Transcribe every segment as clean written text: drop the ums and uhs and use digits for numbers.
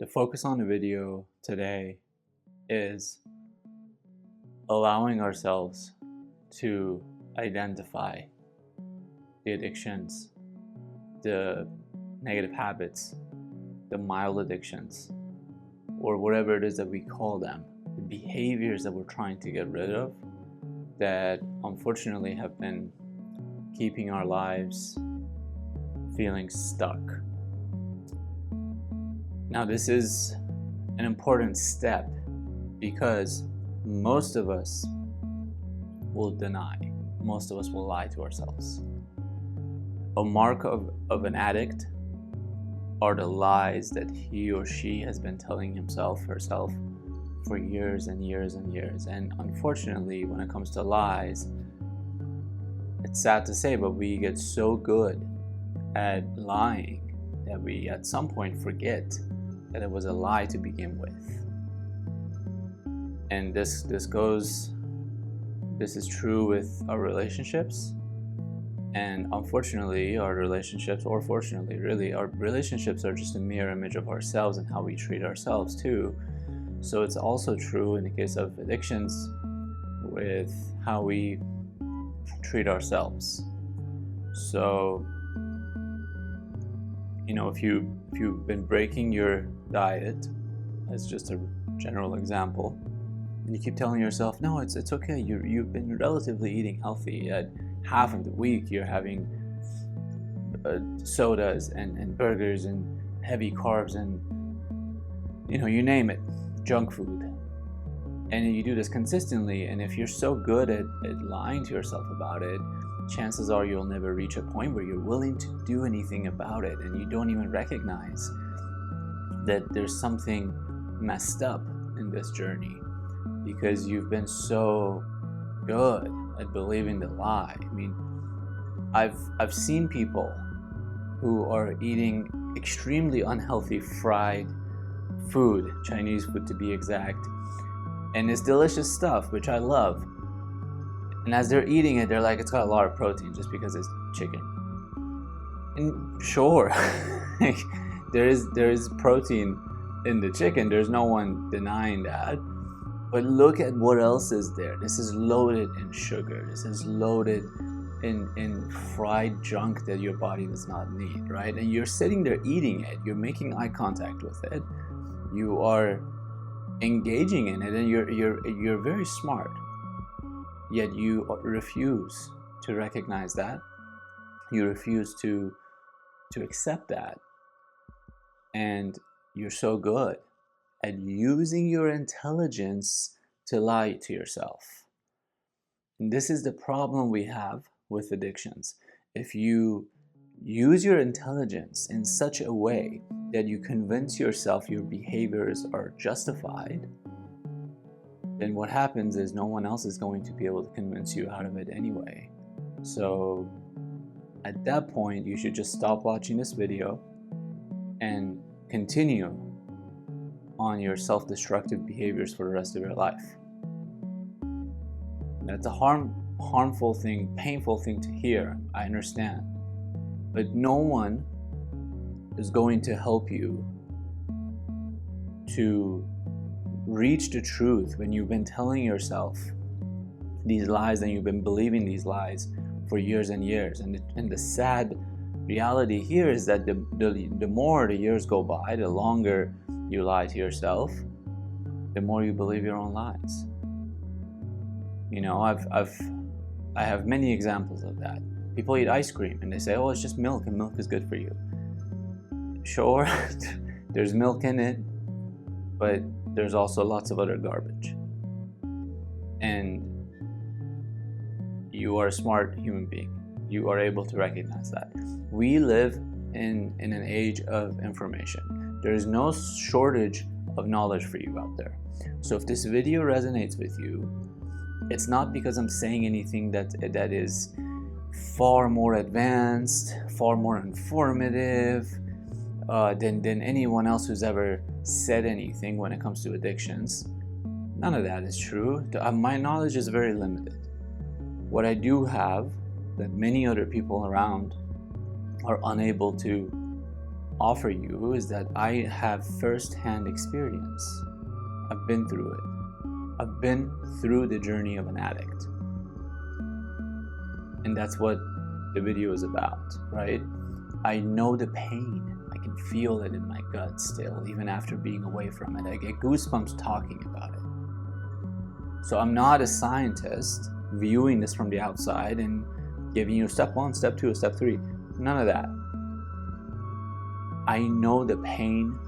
The focus on the video today is allowing ourselves to identify the addictions, the negative habits, the mild addictions, or whatever it is that we call them, the behaviors that we're trying to get rid of that unfortunately have been keeping our lives feeling stuck. Now, this is an important step because most of us will deny, most of us will lie to ourselves. A mark of an addict are the lies that he or she has been telling himself, herself, for years and years and years. And unfortunately, when it comes to lies, it's sad to say, but we get so good at lying that we at some point forget that it was a lie to begin with. And this is true with our relationships. And unfortunately, our relationships, or fortunately, really, our relationships are just a mirror image of ourselves and how we treat ourselves too. So it's also true in the case of addictions with how we treat ourselves. So, if you've been breaking your diet, as just a general example, and you keep telling yourself, no, it's okay, you've been relatively eating healthy. At half of the week, you're having sodas and burgers and heavy carbs and, you name it, junk food. And you do this consistently, and if you're so good at lying to yourself about it, chances are you'll never reach a point where you're willing to do anything about it, and you don't even recognize that there's something messed up in this journey because you've been so good at believing the lie. I mean, I've seen people who are eating extremely unhealthy fried food, Chinese food to be exact, and it's delicious stuff, which I love. And as they're eating it, they're like, it's got a lot of protein just because it's chicken. And sure, there is protein in the chicken. There's no one denying that. But look at what else is there. This is loaded in sugar. This is loaded in fried junk that your body does not need, right? And you're sitting there eating it. You're making eye contact with it. You are engaging in it, and you're very smart. Yet you refuse to recognize that. You refuse to accept that. And you're so good at using your intelligence to lie to yourself. And this is the problem we have with addictions. If you use your intelligence in such a way that you convince yourself your behaviors are justified, then what happens is no one else is going to be able to convince you out of it anyway. So at that point, you should just stop watching this video and continue on your self-destructive behaviors for the rest of your life. That's a harmful thing, painful thing to hear, I understand. But no one is going to help you to reach the truth when you've been telling yourself these lies and you've been believing these lies for years and years. And the sad reality here is that the more the years go by, the longer you lie to yourself, the more you believe your own lies. I have many examples of that. People eat ice cream and they say, oh, it's just milk and milk is good for you. Sure, there's milk in it, but there's also lots of other garbage. And you are a smart human being. You are able to recognize that. We live in an age of information. There is no shortage of knowledge for you out there. So if this video resonates with you, it's not because I'm saying anything that is far more advanced, far more informative than anyone else who's ever said anything when it comes to addictions. None of that is true. My knowledge is very limited. What I do have that many other people around are unable to offer you is that I have first-hand experience. I've been through it. I've been through the journey of an addict. And that's what the video is about, right? I know the pain. I can feel it in my gut still, even after being away from it. I get goosebumps talking about it. So I'm not a scientist viewing this from the outside and giving you step 1, step 2, step 3. None of that. I know the pain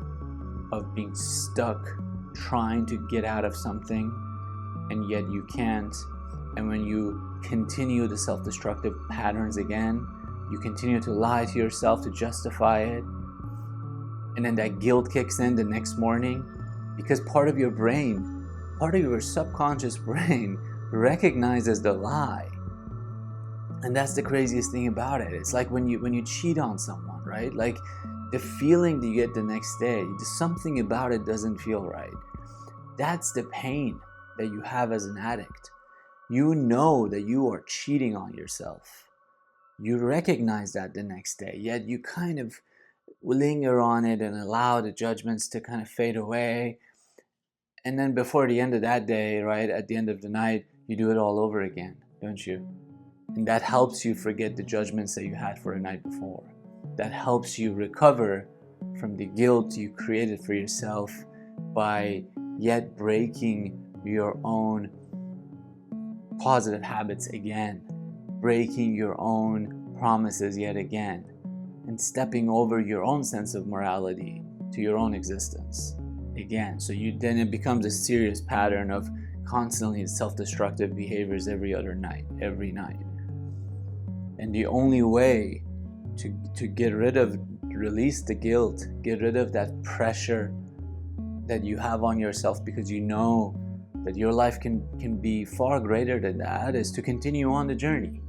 of being stuck trying to get out of something and yet you can't. And when you continue the self-destructive patterns again, you continue to lie to yourself to justify it. And then that guilt kicks in the next morning because part of your brain, part of your subconscious brain recognizes the lie. And that's the craziest thing about it. It's like when you cheat on someone, right? Like the feeling that you get the next day, something about it doesn't feel right. That's the pain that you have as an addict. You know that you are cheating on yourself. You recognize that the next day, yet you kind of linger on it and allow the judgments to kind of fade away. And then before the end of that day, right, at the end of the night, you do it all over again, don't you? And that helps you forget the judgments that you had for the night before. That helps you recover from the guilt you created for yourself by yet breaking your own positive habits again, breaking your own promises yet again, and stepping over your own sense of morality to your own existence again. So then it becomes a serious pattern of constantly self-destructive behaviors every night. And the only way to get rid of, release the guilt, get rid of that pressure that you have on yourself because you know that your life can be far greater than that, is to continue on the journey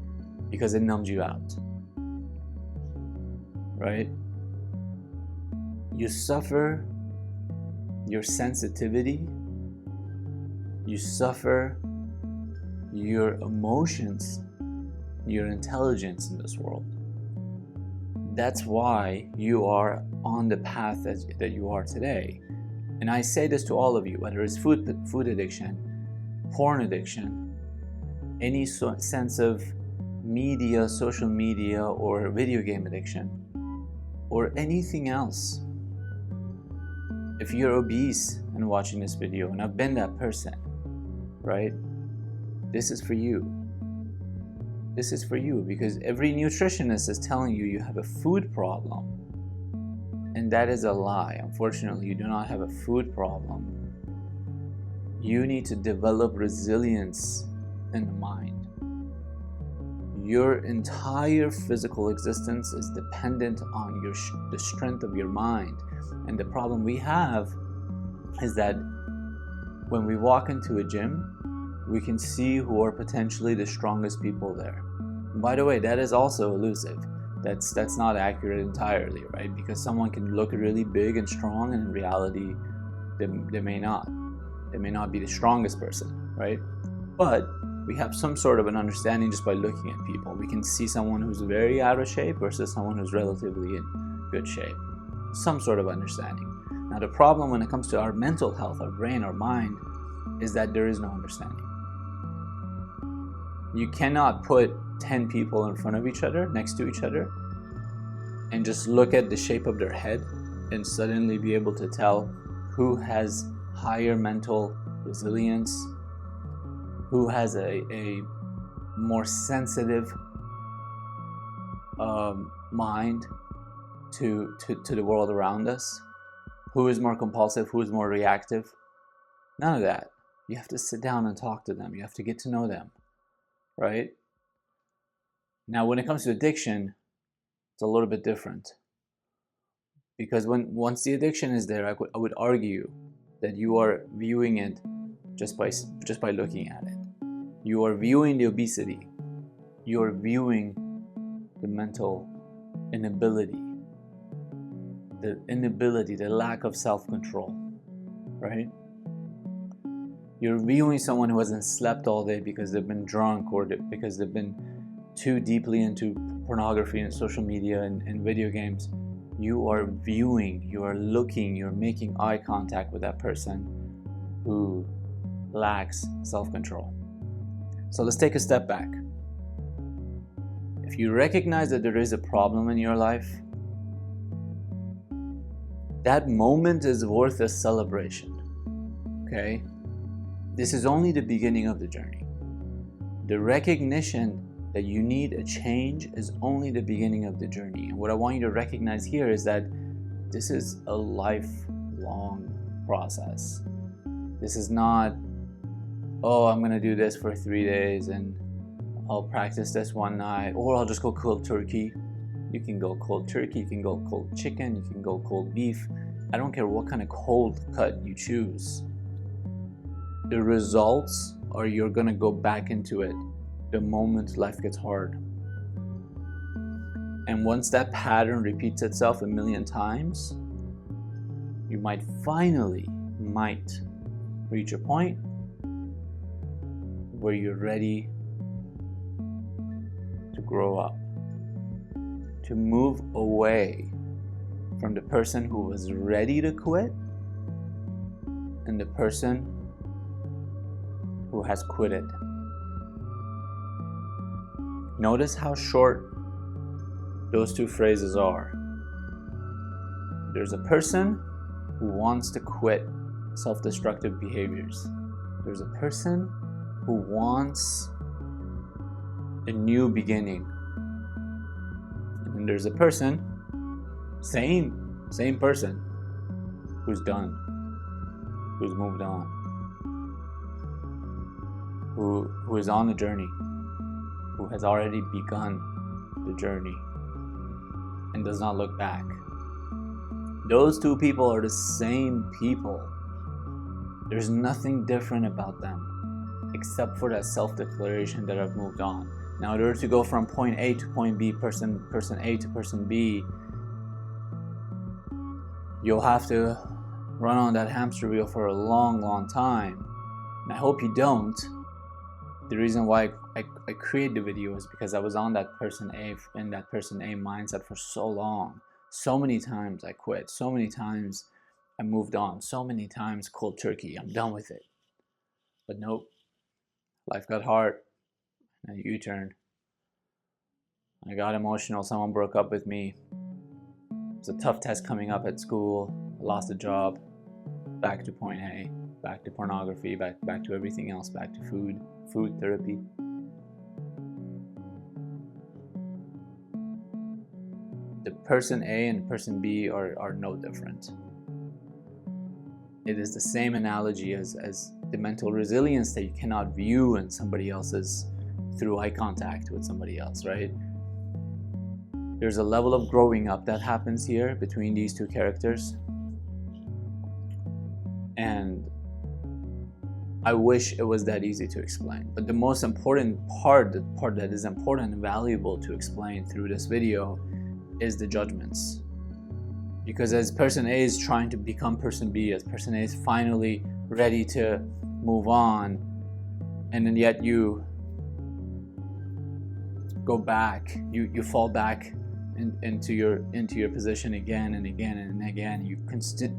because it numbs you out, right? You suffer your sensitivity, you suffer your emotions, your intelligence in this world. That's why you are on the path that you are today. And I say this to all of you, whether it's food addiction, porn addiction, any sense of media, social media, or video game addiction, or anything else. If you're obese and watching this video, and I've been that person, right? This is for you. This is for you because every nutritionist is telling you you have a food problem. And that is a lie. Unfortunately, you do not have a food problem. You need to develop resilience in the mind. Your entire physical existence is dependent on the strength of your mind. And the problem we have is that when we walk into a gym, we can see who are potentially the strongest people there. And by the way, that is also elusive. That's not accurate entirely, right? Because someone can look really big and strong, and in reality, they may not. They may not be the strongest person, right? But we have some sort of an understanding just by looking at people. We can see someone who's very out of shape versus someone who's relatively in good shape. Some sort of understanding. Now, the problem when it comes to our mental health, our brain, our mind, is that there is no understanding. You cannot put 10 people in front of each other, next to each other, and just look at the shape of their head and suddenly be able to tell who has higher mental resilience, who has a more sensitive mind to the world around us, who is more compulsive, who is more reactive. None of that. You have to sit down and talk to them. You have to get to know them, right? Now, when it comes to addiction, it's a little bit different. Because once the addiction is there, I would argue that you are viewing it just by looking at it. You are viewing the obesity. You are viewing the mental inability, the lack of self-control, right? You're viewing someone who hasn't slept all day because they've been drunk or because they've been too deeply into pornography and social media and video games. you are viewing, you are looking, you're making eye contact with that person who lacks self-control. So let's take a step back. If you recognize that there is a problem in your life, that moment is worth a celebration. Okay? This is only the beginning of the journey. The recognition that you need a change is only the beginning of the journey. And what I want you to recognize here is that this is a lifelong process. This is not, oh, I'm gonna do this for 3 days and I'll practice this one night, or I'll just go cold turkey. You can go cold turkey, you can go cold chicken, you can go cold beef. I don't care what kind of cold cut you choose. The results are you're gonna go back into it the moment life gets hard. And once that pattern repeats itself a million times, you might finally reach a point where you're ready to grow up, to move away from the person who was ready to quit and the person who has quitted. Notice how short those two phrases are. There's a person who wants to quit self-destructive behaviors. There's a person who wants a new beginning. And there's a person, same person, who's done, who's moved on, who is on the journey, who has already begun the journey and does not look back. Those two people are the same people. There's nothing different about them except for that self-declaration that I've moved on. Now, in order to go from point A to point B, person A to person B, you'll have to run on that hamster wheel for a long time. And I hope you don't. The reason why I create the video is because I was on that person A, in that person A mindset for so long. So many times I quit. So many times I moved on. So many times cold turkey. I'm done with it. But nope. Life got hard. And a U-turn. I got emotional. Someone broke up with me. It was a tough test coming up at school. I lost a job. Back to point A. Back to pornography. Back to everything else. Back to food therapy. The person A and person B are no different. It is the same analogy as the mental resilience that you cannot view in somebody else's through eye contact with somebody else, right? There's a level of growing up that happens here between these two characters. And I wish it was that easy to explain. But the most important part, the part that is important and valuable to explain through this video is the judgments. Because as person A is trying to become person B, as person A is finally ready to move on, and then yet you go back, you fall back into your position again and again and again. You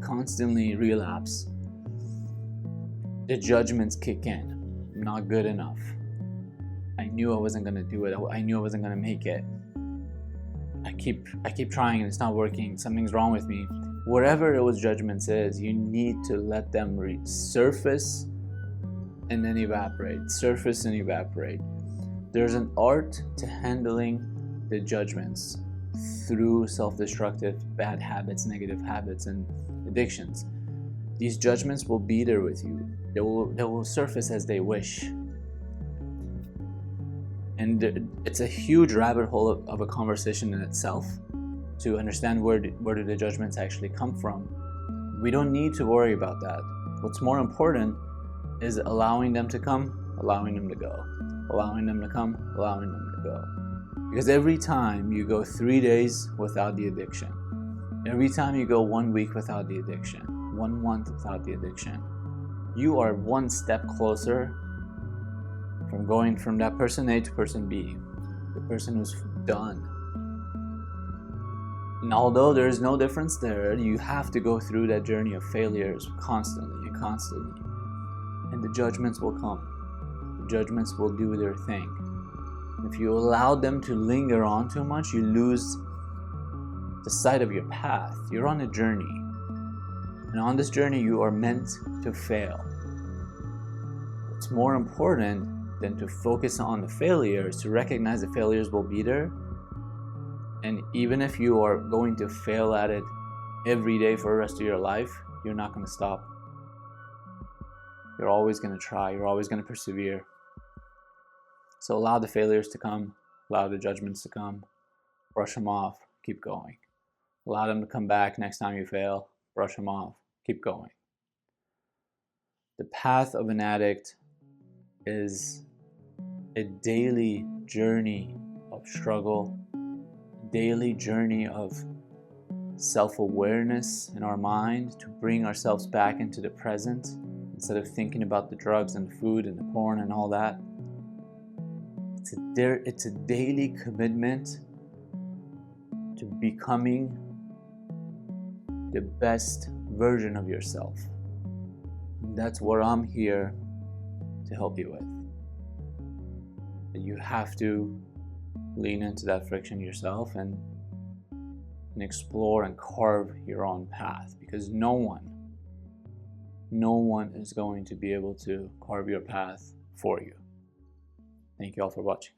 constantly relapse. The judgments kick in. I'm not good enough. I knew I wasn't gonna do it. I knew I wasn't gonna make it. I keep trying and it's not working. Something's wrong with me. Whatever those judgments is, you need to let them surface and then evaporate. Surface and evaporate. There's an art to handling the judgments through self-destructive bad habits, negative habits, and addictions. These judgments will be there with you. They will surface as they wish. And it's a huge rabbit hole of a conversation in itself to understand where do the judgments actually come from. We don't need to worry about that. What's more important is allowing them to come, allowing them to go. Allowing them to come, allowing them to go. Because every time you go 3 days without the addiction, every time you go 1 week without the addiction, 1 month without the addiction, you are one step closer from going from that person A to person B, the person who's done. And although there is no difference there, you have to go through that journey of failures constantly and constantly. And the judgments will come. The judgments will do their thing. If you allow them to linger on too much, you lose the sight of your path. You're on a journey. And on this journey, you are meant to fail. What's more important than to focus on the failures, to recognize the failures will be there. And even if you are going to fail at it every day for the rest of your life, you're not going to stop. You're always going to try. You're always going to persevere. So allow the failures to come. Allow the judgments to come. Brush them off. Keep going. Allow them to come back next time you fail. Brush them off. Keep going. The path of an addict is a daily journey of struggle, a daily journey of self-awareness in our mind to bring ourselves back into the present instead of thinking about the drugs and the food and the porn and all that. It's a daily commitment to becoming the best version of yourself. And that's what I'm here to help you with. You have to lean into that friction yourself and explore and carve your own path, because no one is going to be able to carve your path for you. Thank you all for watching.